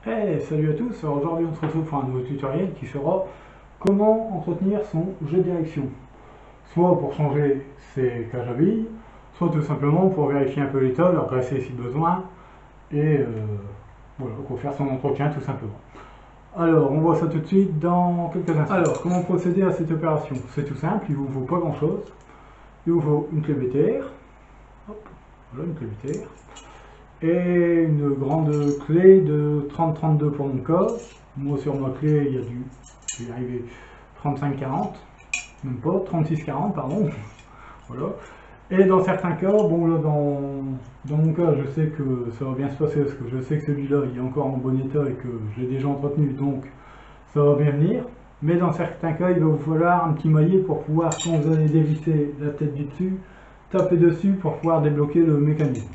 Hey, salut à tous, alors aujourd'hui on se retrouve pour un nouveau tutoriel qui sera comment entretenir son jeu de direction. Soit pour changer ses cages à billes, soit tout simplement pour vérifier un peu l'état, le regresser si besoin, et voilà, pour faire son entretien tout simplement. Alors on voit ça tout de suite dans quelques instants. Alors comment procéder à cette opération? C'est tout simple, il vous faut pas grand chose. Il vous faut une clé BTR, hop, voilà une clé BTR. Et une grande clé de 30-32 pour mon cas. Moi sur ma clé il y a du, je vais y arriver, 35-40, même pas, 36-40 pardon. Voilà. Et dans certains cas, bon là dans mon cas je sais que ça va bien se passer parce que je sais que celui-là il est encore en bon état et que je l'ai déjà entretenu, donc ça va bien venir. Mais dans certains cas il va vous falloir un petit maillet pour pouvoir, quand vous allez dévisser la tête du dessus, taper dessus pour pouvoir débloquer le mécanisme.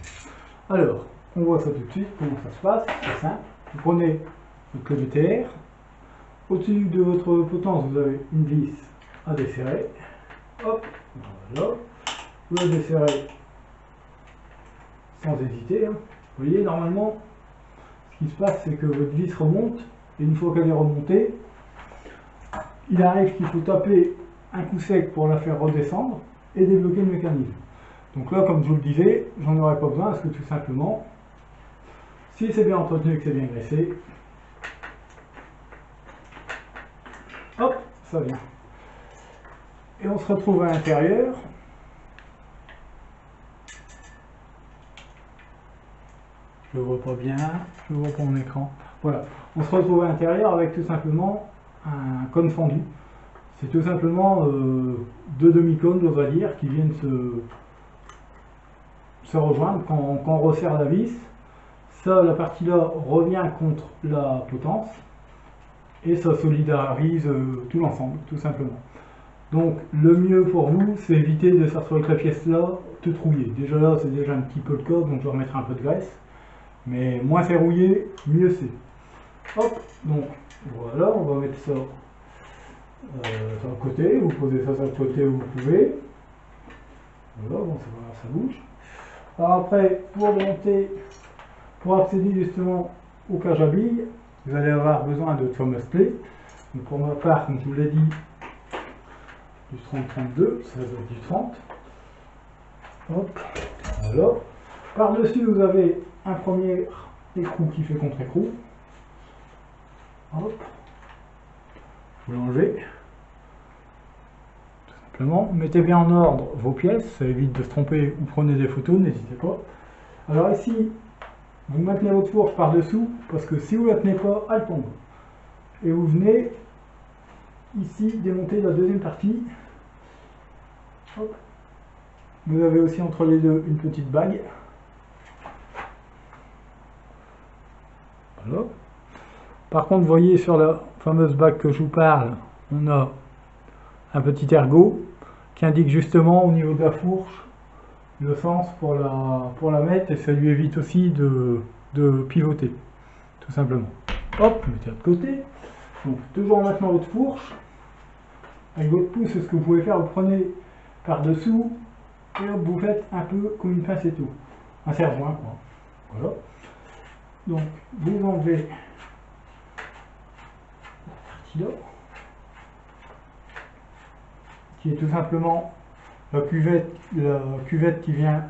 Alors, on voit ça tout de suite, comment ça se passe, c'est simple. Vous prenez votre clé BTR, au-dessus de votre potence, vous avez une vis à desserrer. Hop, voilà. Vous la desserrez sans hésiter. Hein. Vous voyez, normalement, ce qui se passe, c'est que votre vis remonte, et une fois qu'elle est remontée, il arrive qu'il faut taper un coup sec pour la faire redescendre et débloquer le mécanisme. Donc là, comme je vous le disais, j'en aurais pas besoin parce que tout simplement, si c'est bien entretenu et que c'est bien graissé, hop, ça vient. Et on se retrouve à l'intérieur. Je ne vois pas bien, je ne vois pas mon écran. Voilà, on se retrouve à l'intérieur avec tout simplement un cône fendu. C'est tout simplement deux demi-cônes, on va dire, qui viennent se rejoindre quand on resserre la vis. Ça, la partie là revient contre la potence et ça solidarise tout l'ensemble, tout simplement. Donc le mieux pour vous, c'est éviter de se retrouver avec la pièce là toute rouillée. Déjà là, c'est déjà un petit peu le cas, donc je vais remettre un peu de graisse. Mais moins c'est rouillé, mieux c'est. Hop, donc voilà, on va mettre ça sur le côté. Vous posez ça sur le côté où vous pouvez. Voilà, bon, ça bouge. Alors après, pour monter, pour accéder justement au cage à billes, vous allez avoir besoin de fameuses clés. Donc pour ma part, comme je vous l'ai dit, du 30-32, ça va être du 30. Hop, voilà. Par-dessus, vous avez un premier écrou qui fait contre-écrou. Hop, vous l'enlevez. Tout simplement. Mettez bien en ordre vos pièces, ça évite de se tromper ou prenez des photos, n'hésitez pas. Alors ici, vous maintenez votre fourche par-dessous, parce que si vous ne la tenez pas, elle tombe. Et vous venez ici démonter la deuxième partie. Hop. Vous avez aussi entre les deux une petite bague. Voilà. Par contre, vous voyez sur la fameuse bague que je vous parle, on a un petit ergot qui indique justement au niveau de la fourche le sens pour la mettre, et ça lui évite aussi de pivoter, tout simplement. Hop, mettez de côté. Donc, toujours en maintenant votre fourche, avec votre pouce, ce que vous pouvez faire, vous prenez par-dessous, et hop, vous faites un peu comme une pince et tout. Un serre-joint, quoi. Voilà. Donc, vous enlevez la partie là, qui est tout simplement la cuvette qui vient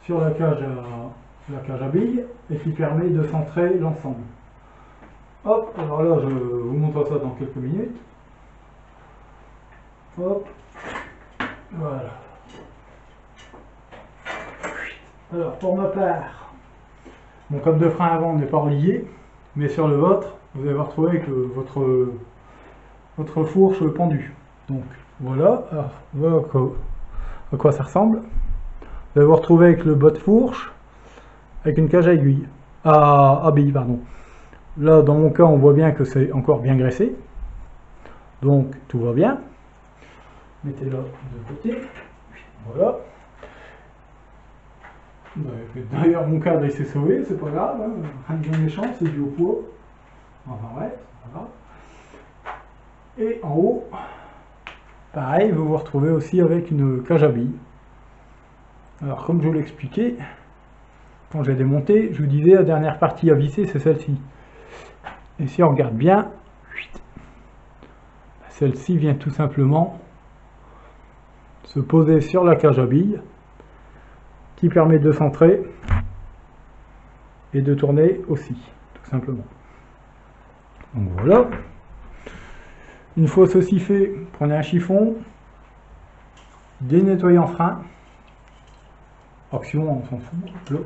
sur la cage à billes et qui permet de centrer l'ensemble. Hop, alors là je vous montre ça dans quelques minutes. Hop, voilà. Alors pour ma part, mon câble de frein avant n'est pas relié, mais sur le vôtre, vous allez vous retrouver avec votre fourche pendue. Donc voilà, alors, voilà à quoi ça ressemble. Vous allez vous retrouver avec le bas de fourche, avec une cage à aiguille, à billes, pardon. Là, dans mon cas, on voit bien que c'est encore bien graissé. Donc, tout va bien. Mettez-la de côté. Voilà. D'ailleurs, mon cadre, il s'est sauvé, c'est pas grave. Hein. Rien de bien méchant, c'est dû au poids. Enfin, ouais, c'est pas grave. Et en haut, pareil, vous vous retrouvez aussi avec une cage à billes. Alors, comme je vous l'expliquais, quand j'ai démonté, je vous disais, la dernière partie à visser, c'est celle-ci. Et si on regarde bien, celle-ci vient tout simplement se poser sur la cage à billes, qui permet de centrer et de tourner aussi, tout simplement. Donc voilà. Une fois ceci fait, prenez un chiffon, dénettoyant frein, action on s'en fout, là.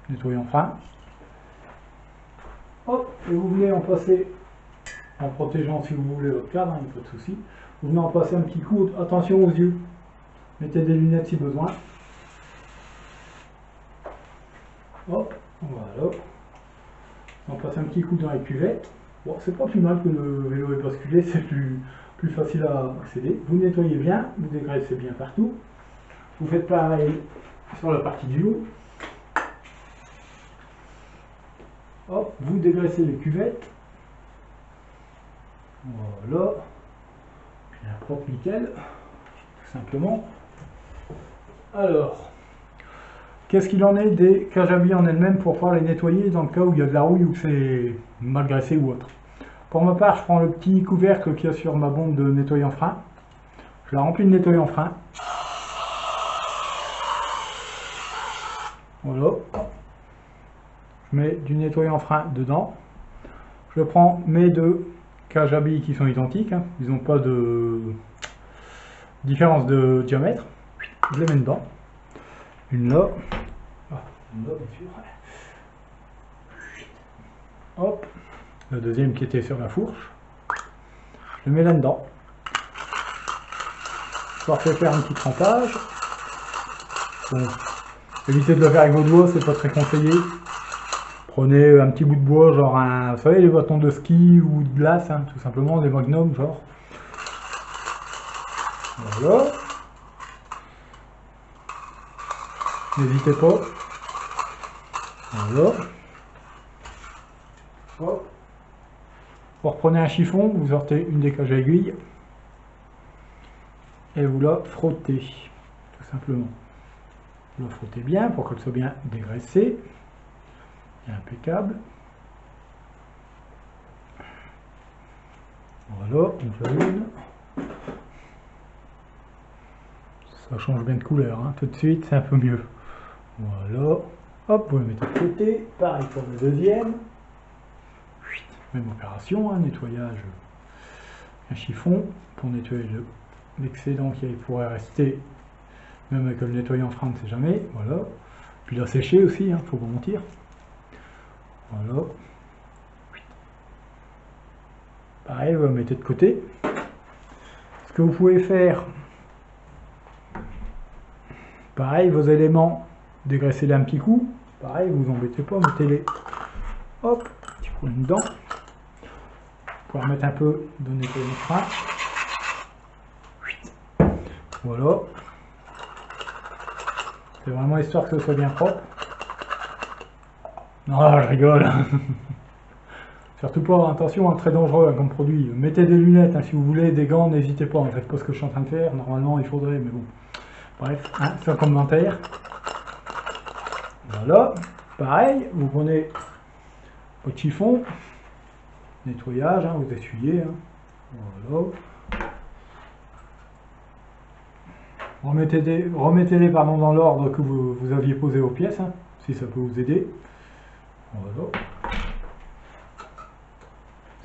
Nettoyant frein. Hop, et vous venez en passer, en protégeant si vous voulez votre cadre, il n'y a pas de souci. Vous venez en passer un petit coup, attention aux yeux, mettez des lunettes si besoin. Hop, voilà. On passe un petit coup dans la cuvette. Bon, c'est pas plus mal que le vélo est basculé, c'est plus facile à accéder. Vous nettoyez bien, vous dégraissez bien partout. Vous faites pareil sur la partie du haut. Hop, vous dégraissez les cuvettes. Voilà. Bien propre, nickel. Tout simplement. Alors, qu'est-ce qu'il en est des cages à billes en elles-mêmes pour pouvoir les nettoyer dans le cas où il y a de la rouille ou que c'est mal graissé ou autre? Pour ma part, je prends le petit couvercle qu'il y a sur ma bombe de nettoyant frein. Je la remplis de nettoyant frein. Voilà. Je mets du nettoyant frein dedans. Je prends mes deux cages à billes qui sont identiques. Hein. Ils n'ont pas de différence de diamètre. Je les mets dedans. Une là. Une là, bien sûr. Hop. La deuxième qui était sur la fourche. Je le mets là-dedans. Je vais faire un petit trempage. Bon. Évitez de le faire avec vos doigts, c'est pas très conseillé. Prenez un petit bout de bois, genre un, vous savez, les bâtons de ski ou de glace, hein, tout simplement, des magnums, genre. Voilà. N'hésitez pas. Voilà. Hop. Vous reprenez un chiffon, vous sortez une des cages à aiguilles et vous la frottez, tout simplement. Vous la frottez bien pour qu'elle soit bien dégraissée et impeccable. Voilà, on fait une. Ça change bien de couleur, hein. Tout de suite, c'est un peu mieux. Voilà. Hop, vous la mettez de côté. Pareil pour le deuxième. Même opération, hein, nettoyage, un chiffon pour nettoyer l'excédent qui pourrait rester, même avec le nettoyant frein, on ne sait jamais. Voilà. Puis la sécher aussi, hein, faut pas mentir. Voilà. Pareil, vous la mettez de côté. Ce que vous pouvez faire, pareil, vos éléments, dégraissez-les un petit coup. Pareil, vous embêtez pas, mettez-les, hop, petit coup dedans. Pour remettre un peu de nettoyage frein. Voilà. C'est vraiment histoire que ce soit bien propre. Non, je rigole. Surtout pas, attention, hein, très dangereux hein, comme produit. Mettez des lunettes hein, si vous voulez, des gants, n'hésitez pas. Ne faites pas ce que je suis en train de faire. Normalement, il faudrait, mais bon. Bref, hein, c'est un commentaire. Voilà. Pareil, vous prenez votre chiffon. Nettoyage, hein, vous essuyez. Hein. Voilà. Remettez-les dans l'ordre que vous aviez posé aux pièces, hein, si ça peut vous aider. Voilà.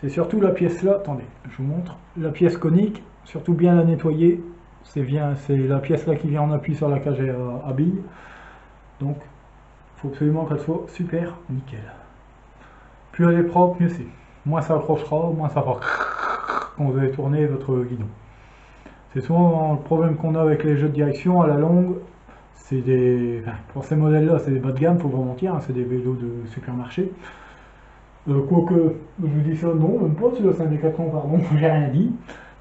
C'est surtout la pièce là, attendez, je vous montre. La pièce conique, surtout bien la nettoyer. C'est la pièce là qui vient en appui sur la cage à billes. Donc, il faut absolument qu'elle soit super nickel. Plus elle est propre, mieux c'est. Moins ça accrochera, moins ça va quand vous allez tourner votre guidon. C'est souvent le problème qu'on a avec les jeux de direction à la longue. C'est des, enfin, pour ces modèles-là, c'est des bas de gamme, faut pas mentir, hein, c'est des vélos de supermarché. Quoique, je vous dis ça, non, même pas, c'est un Décathlon, pardon, j'ai rien dit.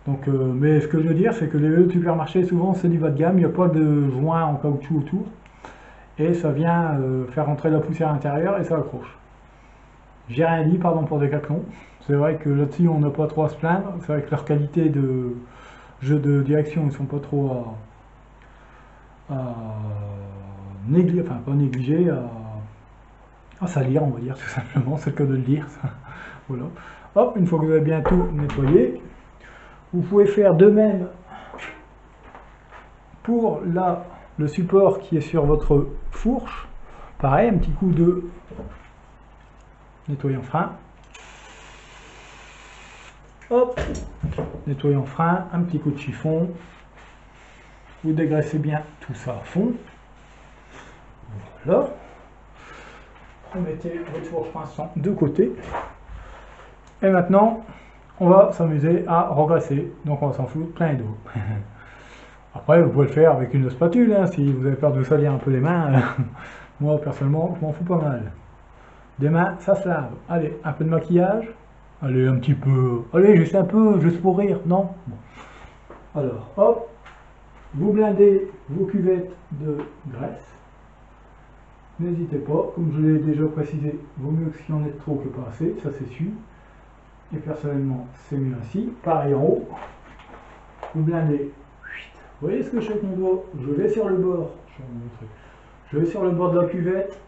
Donc, mais ce que je veux dire, c'est que les vélos de supermarché, souvent, c'est du bas de gamme, il n'y a pas de joint en caoutchouc autour. Et ça vient faire rentrer la poussière à l'intérieur et ça accroche. J'ai rien dit, pardon pour Décathlon. C'est vrai que là-dessus, on n'a pas trop à se plaindre. C'est vrai que leur qualité de jeu de direction, ils sont pas trop à négliger, enfin pas négliger, à salir, on va dire tout simplement, c'est le cas de le dire. Voilà. Hop, une fois que vous avez bien tout nettoyé, vous pouvez faire de même pour le support qui est sur votre fourche. Pareil, un petit coup de nettoyant frein. Hop, nettoyant frein, un petit coup de chiffon. Vous dégraissez bien tout ça à fond. Voilà. Remettez votre fourche pinçant de côté. Et maintenant, on va s'amuser à regresser. Donc on va s'en foutre plein d'eau. Après, vous pouvez le faire avec une spatule, hein, si vous avez peur de vous salir un peu les mains. Moi, personnellement, je m'en fous pas mal. Des mains, ça se lave. Allez, un peu de maquillage. Allez, un petit peu. Allez, juste un peu, juste pour rire, non? Bon. Alors, hop. Vous blindez vos cuvettes de graisse. N'hésitez pas, comme je l'ai déjà précisé, vaut mieux qu'il y en ait trop que pas assez, ça c'est sûr. Et personnellement, c'est mieux ainsi. Pareil en haut. Vous blindez. Vous voyez ce que je fais avec mon doigt? Je vais sur le bord. Je vais vous montrer. Je vais sur le bord de la cuvette.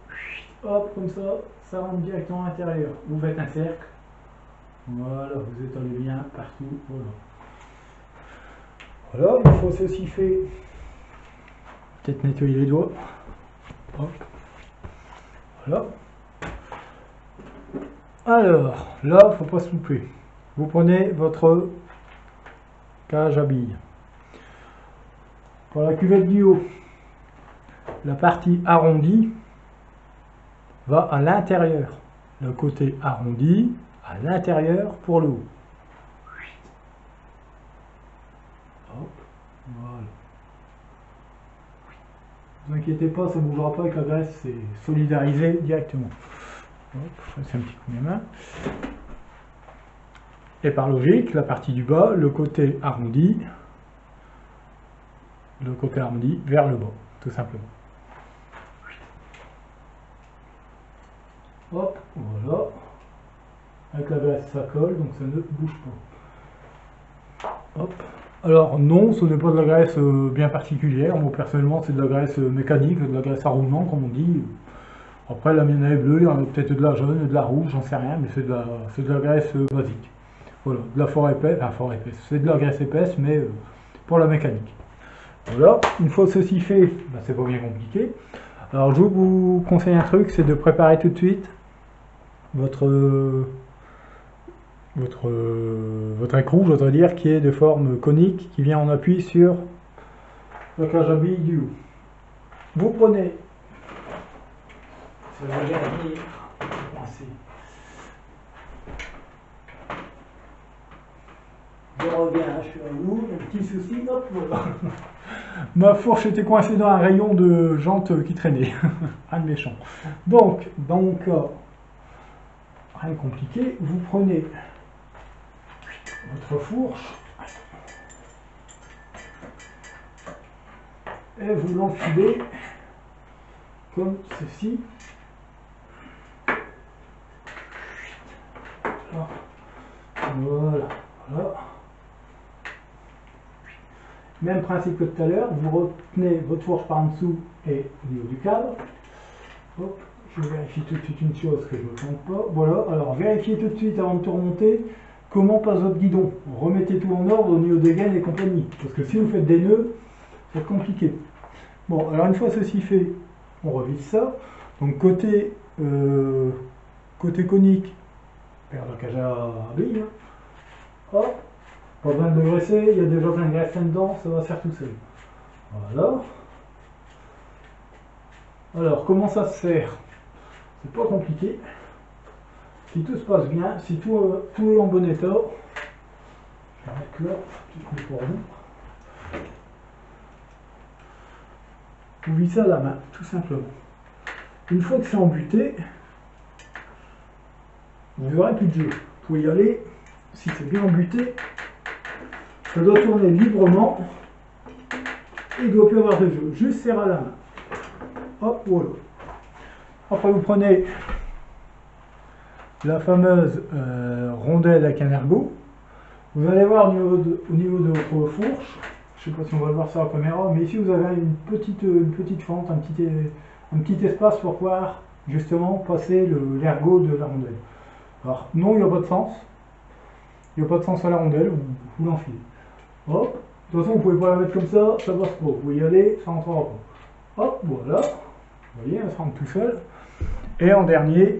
Hop, comme ça rentre directement à l'intérieur. Vous faites un cercle. Voilà, vous étalez bien partout. Voilà. Voilà, une fois ceci fait, peut-être nettoyer les doigts. Hop. Voilà. Alors, là, il ne faut pas se louper. Vous prenez votre cage à billes. Pour la cuvette du haut, la partie arrondie va à l'intérieur. Le côté arrondi à l'intérieur pour le haut. Hop, voilà. Ne vous inquiétez pas, ça ne bougera pas avec la graisse, c'est solidarisé directement. Hop, c'est un petit coup de main. Et par logique, la partie du bas, le côté arrondi vers le bas, tout simplement. Hop, voilà. Avec la graisse, ça colle, donc ça ne bouge pas. Hop. Alors non, ce n'est pas de la graisse bien particulière. Moi personnellement, c'est de la graisse mécanique, de la graisse à roulement, comme on dit. Après, la mienne est bleue, il y en a peut-être de la jaune, de la rouge, j'en sais rien, mais c'est de la graisse basique. Voilà, de la fort épaisse, enfin fort épaisse. C'est de la graisse épaisse, mais pour la mécanique. Voilà, une fois ceci fait, ben, c'est pas bien compliqué. Alors je vous conseille un truc, c'est de préparer tout de suite votre écrou, j'oserais dire, qui est de forme conique, qui vient en appui sur la cage à billes du haut. Vous prenez, ça va bien venir, je reviens, je suis à vous, un petit souci, hop, voilà. Ma fourche était coincée dans un rayon de jantes qui traînait, rien de méchant. Donc, dans mon cas, rien de compliqué, vous prenez votre fourche et vous l'enfilez comme ceci. Voilà, voilà. Même principe que tout à l'heure, vous retenez votre fourche par en dessous et au niveau du cadre. Hop, je vérifie tout de suite une chose que je ne me trompe pas. Voilà, alors vérifiez tout de suite avant de tout remonter comment passe votre guidon. Remettez tout en ordre au niveau des gaines et compagnie. Parce que si vous faites des nœuds, ça va être compliqué. Bon, alors une fois ceci fait, on revise ça. Donc côté conique, perdre la cage à billes. Hein. Hop. Pas besoin de graisser, il y a déjà plein de graisse dedans, ça va se faire tout seul. Voilà. Alors, comment ça se sert? C'est pas compliqué. Si tout se passe bien, si tout est en bon état, je vais mettre là, tout est pour vous. Vous vissez à la main, tout simplement. Une fois que c'est embuté, vous n'aurez plus de jeu. Vous pouvez y aller, si c'est bien embuté. Ça doit tourner librement et il ne doit plus avoir de jeu. Juste serre à la main. Hop, voilà. Après, vous prenez la fameuse rondelle avec un ergot. Vous allez voir au niveau de votre fourche, je ne sais pas si on va le voir sur la caméra, mais ici vous avez une petite fente, un petit espace pour pouvoir justement passer l'ergot de la rondelle. Alors non, il n'y a pas de sens. Il n'y a pas de sens à la rondelle, vous l'enfilez. Hop, de toute façon vous pouvez pas la mettre comme ça passe pas. Vous pouvez y aller, ça rentrera pas. Hop, voilà. Vous voyez, ça rentre tout seul. Et en dernier,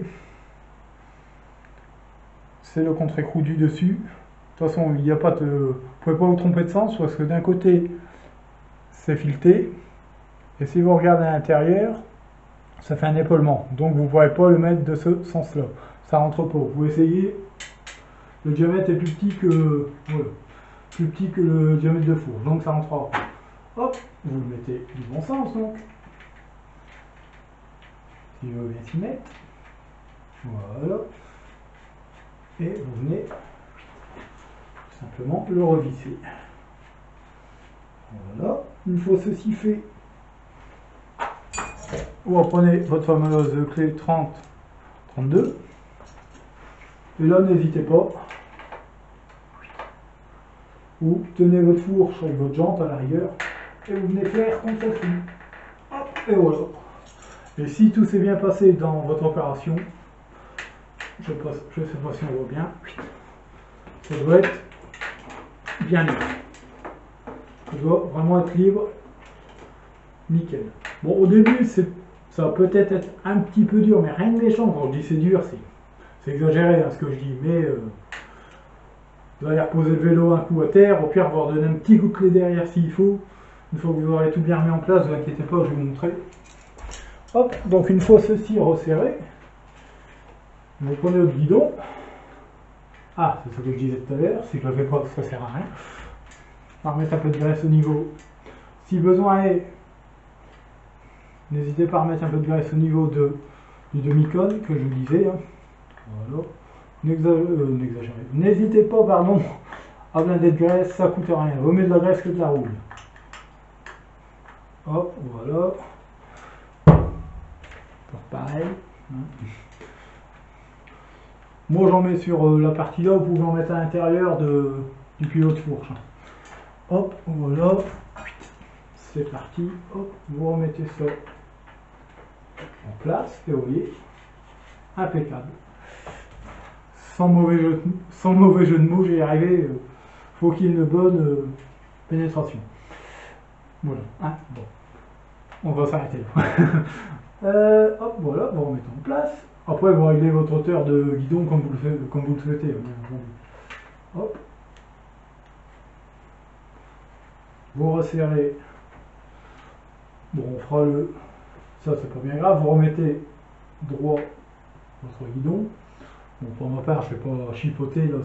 c'est le contre-écrou du dessus. De toute façon, il n'y a pas de. Vous pouvez pas vous tromper de sens parce que d'un côté, c'est fileté. Et si vous regardez à l'intérieur, ça fait un épaulement. Donc vous ne pourrez pas le mettre de ce sens-là. Ça rentre pas. Vous essayez. Le diamètre est plus petit que. Voilà. Plus petit que le diamètre de fourche. Donc ça rentrera pas. Hop, vous le mettez du bon sens donc. Si je veux bien s'y mettre. Voilà. Et vous venez tout simplement le revisser. Voilà. Une fois ceci fait, vous reprenez votre fameuse clé 30-32. Et là, n'hésitez pas. Vous tenez votre fourche avec votre jante à la rigueur. Et vous venez faire comme ça. Hop, et voilà. Et si tout s'est bien passé dans votre opération, je ne sais pas si on voit bien, ça doit être bien libre. Ça doit vraiment être libre. Nickel. Bon, au début, ça va peut-être être un petit peu dur, mais rien de méchant. Quand je dis c'est dur, c'est exagéré hein, ce que je dis, mais vous allez reposer le vélo un coup à terre, au pire, vous leur donner un petit coup de clé derrière s'il faut. Une fois que vous aurez tout bien remis en place, ne vous inquiétez pas, je vais vous montrer. Hop, donc une fois ceci resserré, vous prenez votre guidon. Ah, c'est ce que je disais tout à l'heure, si je ne le fais pas, ça ne sert à rien. On va remettre un peu de graisse au niveau. Si besoin est, n'hésitez pas à remettre un peu de graisse au niveau du demi-cône que je vous disais. Hein. Voilà. N'exagérez. N'hésitez pas, pardon, à blinder de graisse, ça coûte rien. Vaut mieux de la graisse que de la roule. Hop, voilà. Pareil. Hein. Moi j'en mets sur la partie là, vous pouvez en mettre à l'intérieur du tuyau de fourche. Hop, voilà. C'est parti. Hop, vous remettez ça en place et vous voyez, impeccable. Sans mauvais jeu de mots, j'y ai arrivé. Faut qu'il y ait une bonne pénétration. Voilà. Hein, bon. On va s'arrêter là. Hop, voilà, vous remettez en place. Après, vous réglez votre hauteur de guidon comme vous le souhaitez. Hop. Vous resserrez. Bon, on fera ça, c'est pas bien grave. Vous remettez droit votre guidon. Bon, pour ma part, je ne vais pas chipoter là.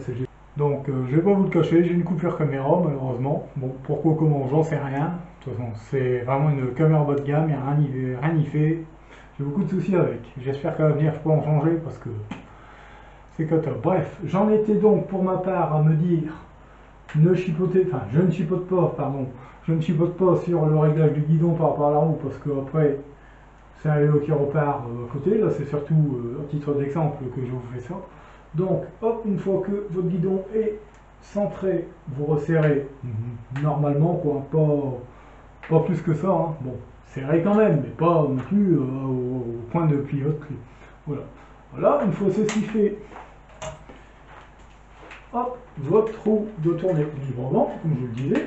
Donc, je vais pas vous le cacher, j'ai une coupure caméra, malheureusement. Bon, pourquoi, comment, j'en sais rien. De toute façon, c'est vraiment une caméra bas de gamme, il n'y a rien y fait. J'ai beaucoup de soucis avec. J'espère qu'à l'avenir, je peux en changer parce que c'est que top. Bref, j'en étais donc pour ma part à me dire ne chipotez, enfin, je ne chipote pas, pardon, je ne chipote pas sur le réglage du guidon par rapport à la roue parce que après, c'est un vélo qui repart à côté. Là, c'est surtout à titre d'exemple que je vous fais ça. Donc, hop, une fois que votre guidon est centré, vous resserrez normalement, quoi, pas plus que ça. Hein. Bon, serré quand même, mais pas non plus au point de plier votre clé. Voilà. Voilà, une fois ceci fait, hop, votre roue doit tourner librement, comme je vous le disais.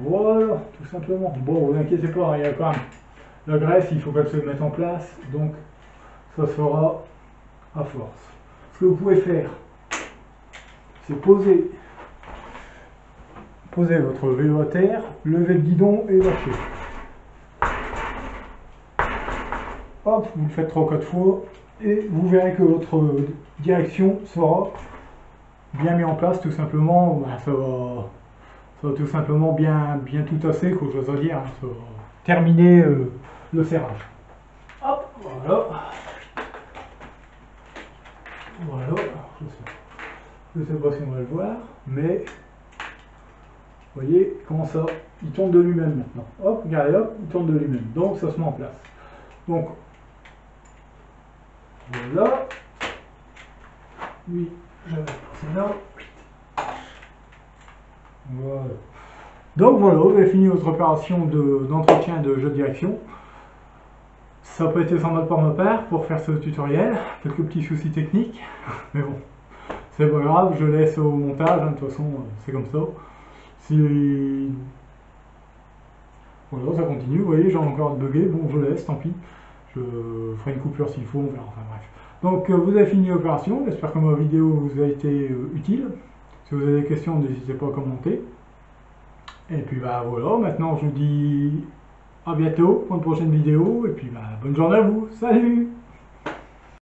Voilà, tout simplement. Bon, vous inquiétez pas, il y a quand même la graisse, il faut qu'elle se mette en place, donc ça se fera à force. Ce que vous pouvez faire, c'est poser votre vélo à terre, lever le guidon et lâcher. Hop, vous le faites 3 ou 4 fois et vous verrez que votre direction sera bien mise en place, tout simplement. Ben, ça va tout simplement bien tout tasser, quoi, j'ose dire. Hein, ça va terminer le serrage. Hop, voilà. Voilà, je ne sais pas si on va le voir, mais vous voyez comment ça, il tourne de lui-même maintenant. Hop, regardez, hop, il tourne de lui-même. Donc ça se met en place. Donc voilà. Oui, j'avais passé là. Voilà. Donc voilà, vous avez fini votre opération d'entretien de jeu de direction. Ça n'a pas été sans mal par mon père pour faire ce tutoriel, quelques petits soucis techniques, mais bon, c'est pas grave, je laisse au montage, hein, de toute façon c'est comme ça. Si... Voilà, ça continue, vous voyez, j'ai encore bugué, bon je laisse, tant pis. Je ferai une coupure s'il faut, on verra, enfin bref. Donc vous avez fini l'opération, j'espère que ma vidéo vous a été utile. Si vous avez des questions, n'hésitez pas à commenter. Et puis bah voilà, maintenant je vous dis à bientôt pour une prochaine vidéo, et puis bah bonne journée à vous, salut!